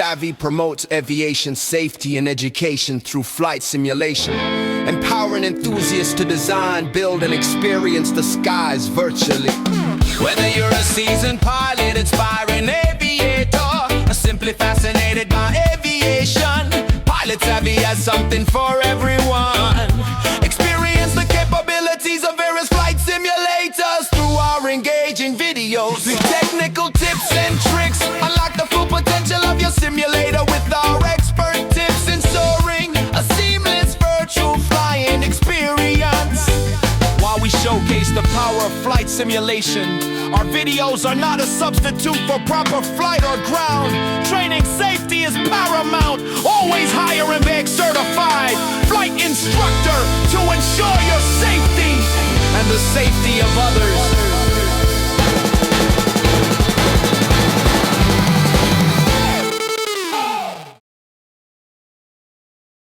Savvy promotes aviation safety and education through flight simulation, empowering enthusiasts to design, build, and experience the skies virtually. Whether you're a seasoned pilot, aspiring aviator, or simply fascinated by aviation, Pilot Savvy has something for everyone. Experience the capabilities of various flight simulators through our engaging videos. With technical tips and tricks, unlock the full potential of your simulator with our expert tips in soaring, a seamless virtual flying experience. While we showcase the power of flight simulation, our videos are not a substitute for proper flight or ground. Training safety is paramount. Always hire and beg certified flight instructor to ensure your safety and the safety of others.